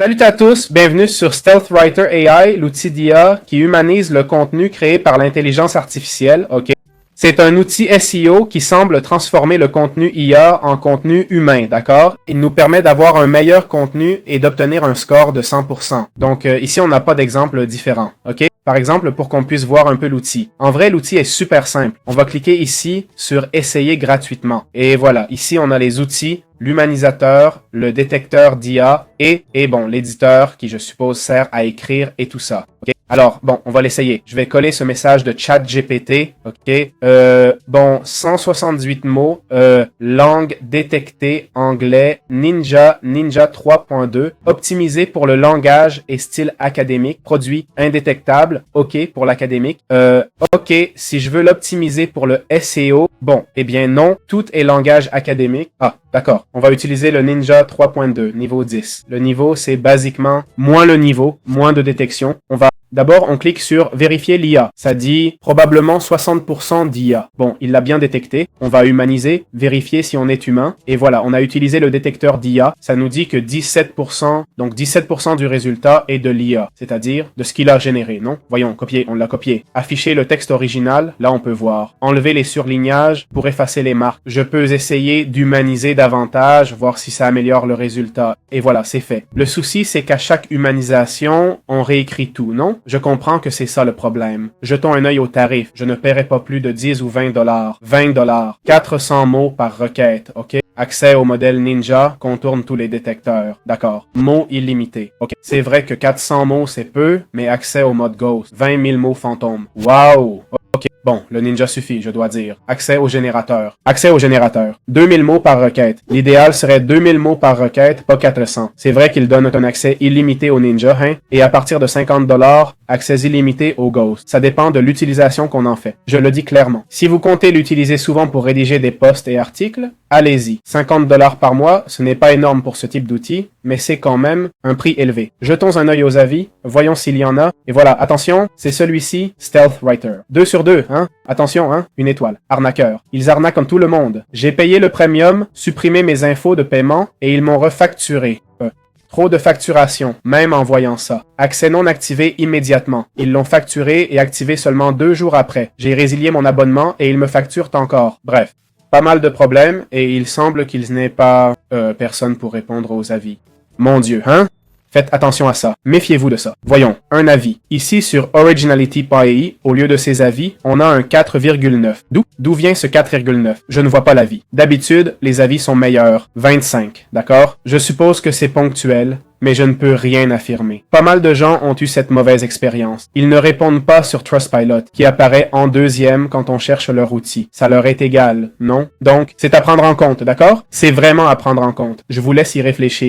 Salut à tous, bienvenue sur StealthWriter AI, l'outil d'IA qui humanise le contenu créé par l'intelligence artificielle. Ok. C'est un outil SEO qui semble transformer le contenu IA en contenu humain, d'accord? Il nous permet d'avoir un meilleur contenu et d'obtenir un score de 100%. Donc ici, on n'a pas d'exemple différent, ok? Par exemple, pour qu'on puisse voir un peu l'outil. En vrai, l'outil est super simple. On va cliquer ici sur « Essayer gratuitement ». Et voilà, ici, on a les outils, l'humanisateur, le détecteur d'IA et bon, l'éditeur qui, je suppose, sert à écrire et tout ça. Okay? Alors, bon, on va l'essayer. Je vais coller ce message de ChatGPT. OK. Bon, 178 mots. Langue détectée, anglais, Ninja 3.2. Optimisé pour le langage et style académique. Produit indétectable. OK pour l'académique. OK, si je veux l'optimiser pour le SEO. Bon, eh bien non, tout est langage académique. Ah, d'accord. On va utiliser le Ninja 3.2, niveau 10. Le niveau, c'est basiquement moins le niveau, moins de détection. D'abord, on clique sur « Vérifier l'IA ». Ça dit probablement 60% d'IA. Bon, il l'a bien détecté. On va humaniser, vérifier si on est humain. Et voilà, on a utilisé le détecteur d'IA. Ça nous dit que 17%, donc 17% du résultat est de l'IA, c'est-à-dire de ce qu'il a généré, non? Voyons, copier, on l'a copié. Afficher le texte original, là on peut voir. Enlever les surlignages pour effacer les marques. Je peux essayer d'humaniser davantage, voir si ça améliore le résultat. Et voilà, c'est fait. Le souci, c'est qu'à chaque humanisation, on réécrit tout, non? Je comprends que c'est ça le problème. Jetons un œil au tarif. Je ne paierai pas plus de 10 ou 20 $. 20 $. 400 mots par requête, ok? Accès au modèle Ninja, contourne tous les détecteurs. D'accord. Mots illimités. Ok. C'est vrai que 400 mots c'est peu, mais accès au mode Ghost. 20 000 mots fantômes. Waouh! Ok. Bon, le Ninja suffit, je dois dire. Accès au générateur. Accès au générateur. 2000 mots par requête. L'idéal serait 2000 mots par requête, pas 400. C'est vrai qu'il donne un accès illimité au Ninja, hein? Et à partir de 50 $, accès illimité au Ghost. Ça dépend de l'utilisation qu'on en fait. Je le dis clairement. Si vous comptez l'utiliser souvent pour rédiger des posts et articles, allez-y. 50 $ par mois, ce n'est pas énorme pour ce type d'outil, mais c'est quand même un prix élevé. Jetons un œil aux avis, voyons s'il y en a. Et voilà, attention, c'est celui-ci, StealthWriter. 2 sur 2, hein? Attention, hein? Une étoile. Arnaqueur. Ils arnaquent comme tout le monde. J'ai payé le premium, supprimé mes infos de paiement et ils m'ont refacturé. Trop de facturation, même en voyant ça. Accès non activé immédiatement. Ils l'ont facturé et activé seulement 2 jours après. J'ai résilié mon abonnement et ils me facturent encore. Bref, pas mal de problèmes et il semble qu'ils n'aient pas personne pour répondre aux avis. Mon Dieu, hein? Faites attention à ça. Méfiez-vous de ça. Voyons, un avis. Ici, sur Originality.ai, au lieu de ces avis, on a un 4,9. D'où vient ce 4,9? Je ne vois pas l'avis. D'habitude, les avis sont meilleurs. 25, d'accord? Je suppose que c'est ponctuel, mais je ne peux rien affirmer. Pas mal de gens ont eu cette mauvaise expérience. Ils ne répondent pas sur Trustpilot, qui apparaît en deuxième quand on cherche leur outil. Ça leur est égal, non? Donc, c'est à prendre en compte, d'accord? C'est vraiment à prendre en compte. Je vous laisse y réfléchir.